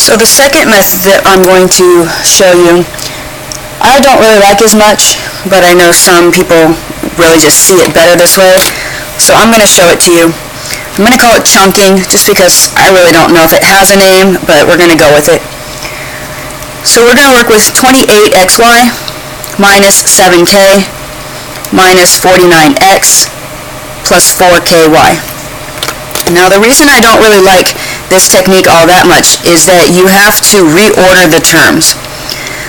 So the second method that I'm going to show you, I don't really like as much, but I know some people really just see it better this way. So I'm going to show it to you. I'm going to call it chunking just because I really don't know if it has a name, but we're going to go with it. So we're going to work with 28xy minus 7k minus 49x plus 4ky. Now the reason I don't really like this technique all that much is that you have to reorder the terms.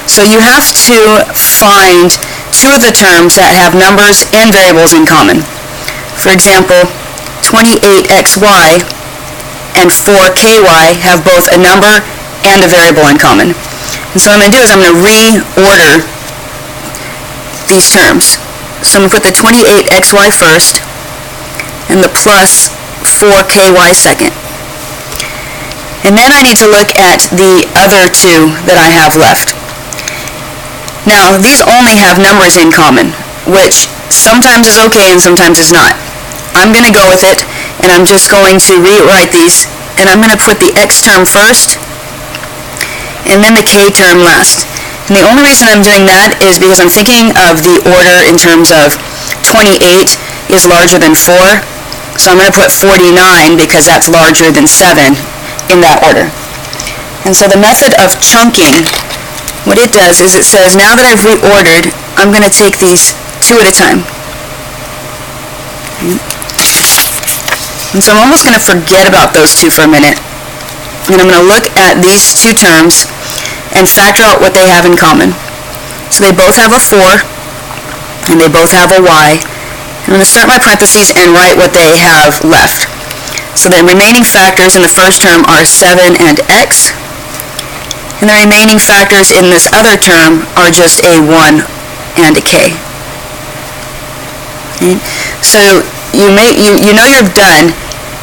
So you have to find two of the terms that have numbers and variables in common. For example, 28xy and 4ky have both a number and a variable in common. And so what I'm going to do is I'm going to reorder these terms. So I'm going to put the 28xy first and the plus 4ky second. And then I need to look at the other two that I have left. Now, these only have numbers in common, which sometimes is okay and sometimes is not. I'm going to go with it, and I'm just going to rewrite these, and I'm going to put the x term first, and then the k term last. And the only reason I'm doing that is because I'm thinking of the order in terms of 28 is larger than 4, so I'm going to put 49 because that's larger than 7 in that order. And so the method of chunking, what it does is it says, now that I've reordered, I'm going to take these two at a time. And so I'm almost going to forget about those two for a minute. And I'm going to look at these two terms and factor out what they have in common. So they both have a 4, and they both have a y. I'm going to start my parentheses and write what they have left. So the remaining factors in the first term are 7 and x, and the remaining factors in this other term are just a 1 and a k. Okay. So you know you're done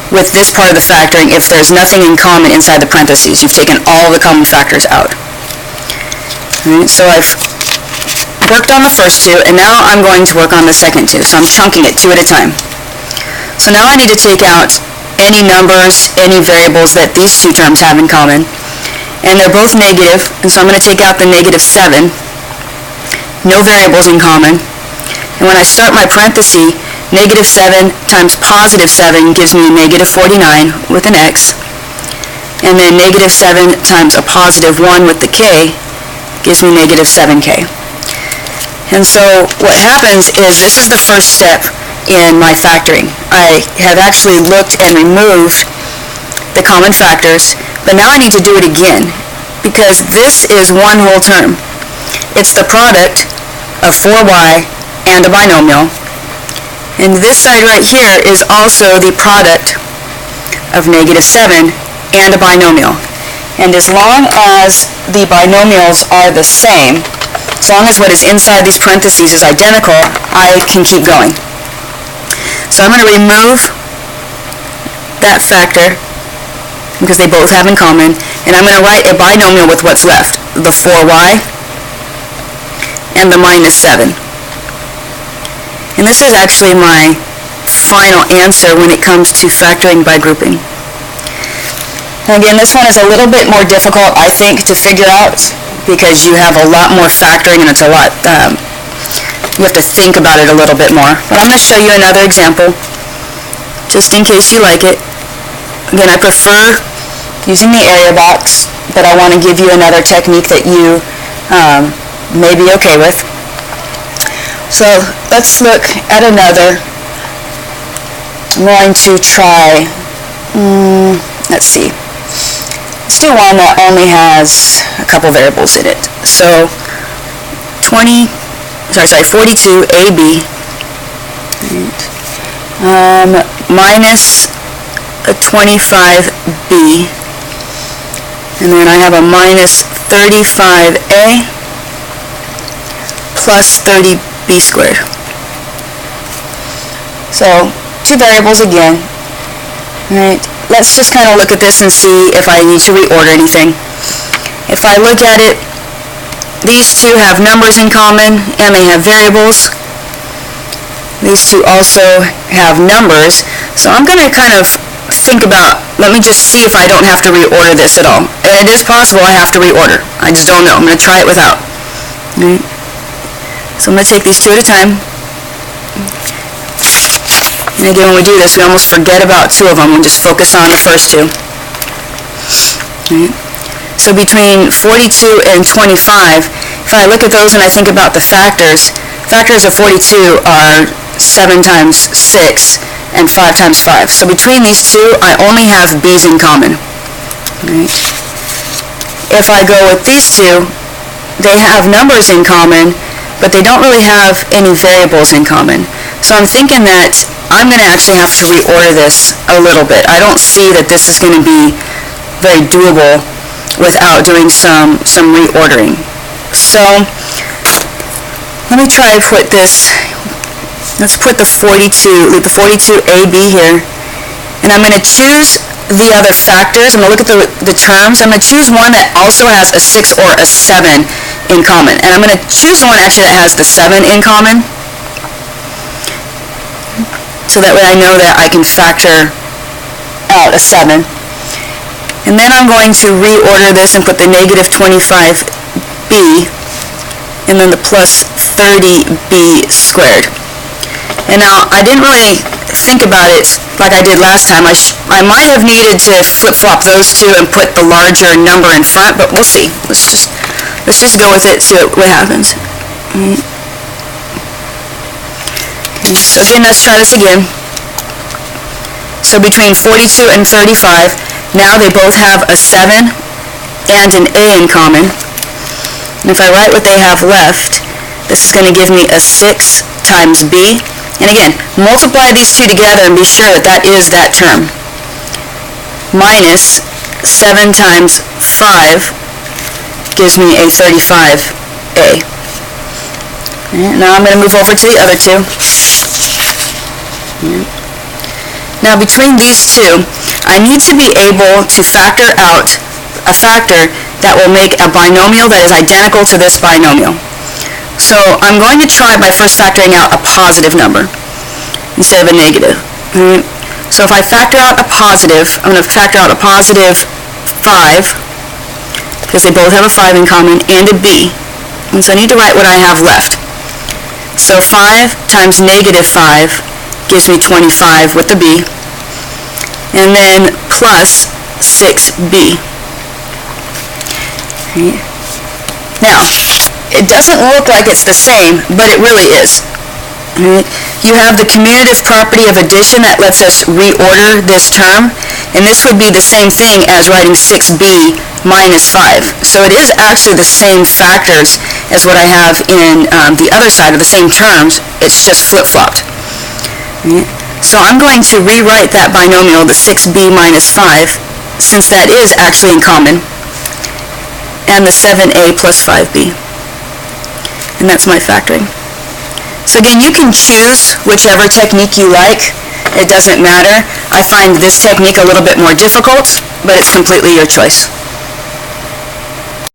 with this part of the factoring if there's nothing in common inside the parentheses. You've taken all the common factors out. Right, so I've worked on the first two, and now I'm going to work on the second two. So I'm chunking it two at a time. So now I need to take out any numbers, any variables that these two terms have in common. And they're both negative, and so I'm going to take out the negative 7. No variables in common. And when I start my parenthesis, negative 7 times positive 7 gives me negative 49 with an x. And then negative 7 times a positive 1 with the k gives me negative 7k. And so what happens is this is the first step in my factoring. I have actually looked and removed the common factors, but now I need to do it again because this is one whole term. It's the product of 4y and a binomial. And this side right here is also the product of negative 7 and a binomial. And as long as the binomials are the same, as long as what is inside these parentheses is identical, I can keep going. So I'm going to remove that factor because they both have in common, and I'm going to write a binomial with what's left, the 4y and the minus 7. And this is actually my final answer when it comes to factoring by grouping. And again, this one is a little bit more difficult, I think, to figure out because you have a lot more factoring and it's a lot, you have to think about it a little bit more. But I'm going to show you another example, just in case you like it. Again, I prefer using the area box, but I want to give you another technique that you may be okay with. So let's look at another. I'm going to try, let's see. Let's do one that only has a couple variables in it. So 42AB minus a 25B, and then I have a minus 35A plus 30B squared. So two variables again. All right, let's just kind of look at this and see if I need to reorder anything. If I look at it, these two have numbers in common and they have variables. These two also have numbers, so I'm going to kind of think about, let me just see if I don't have to reorder this at all. And it is possible I have to reorder. I just don't know. I'm going to try it without. Right. So I'm going to take these two at a time. And again, when we do this, we almost forget about two of them and just focus on the first two. Right. So between 42 and 25, if I look at those and I think about the factors of 42 are 7 times 6 and 5 times 5. So between these two, I only have b's in common. Right. If I go with these two, they have numbers in common, but they don't really have any variables in common. So I'm thinking that I'm going to actually have to reorder this a little bit. I don't see that this is going to be very doable without doing some reordering. So let me try to put this, let's put the 42AB here, and I'm going to choose the other factors. I'm going to look at the terms. I'm going to choose one that also has a 6 or a 7 in common, and I'm going to choose the one actually that has the 7 in common, so that way I know that I can factor out a 7. And then I'm going to reorder this and put the negative 25b and then the plus 30b squared. And now I didn't really think about it like I did last time. I might have needed to flip-flop those two and put the larger number in front, but we'll see. Let's just go with it, see what happens. Okay, so again, let's try this again. So between 42 and 35, now they both have a 7 and an a in common. And if I write what they have left, this is going to give me a 6 times b. And again, multiply these two together and be sure that that is that term. Minus 7 times 5 gives me a 35a. And now I'm going to move over to the other two. Now between these two, I need to be able to factor out a factor that will make a binomial that is identical to this binomial. So I'm going to try by first factoring out a positive number instead of a negative. Right? So if I factor out a positive, I'm going to factor out a positive 5, because they both have a 5 in common, and a b. And so I need to write what I have left. So 5 times negative 5 gives me 25 with the b, and then plus 6b. Right. Now, it doesn't look like it's the same, but it really is. Right. You have the commutative property of addition that lets us reorder this term, and this would be the same thing as writing 6b minus 5. So it is actually the same factors as what I have in the other side of the same terms. It's just flip-flopped. Right. So I'm going to rewrite that binomial, the 6b minus 5, since that is actually in common, and the 7a plus 5b. And that's my factoring. So again, you can choose whichever technique you like. It doesn't matter. I find this technique a little bit more difficult, but it's completely your choice.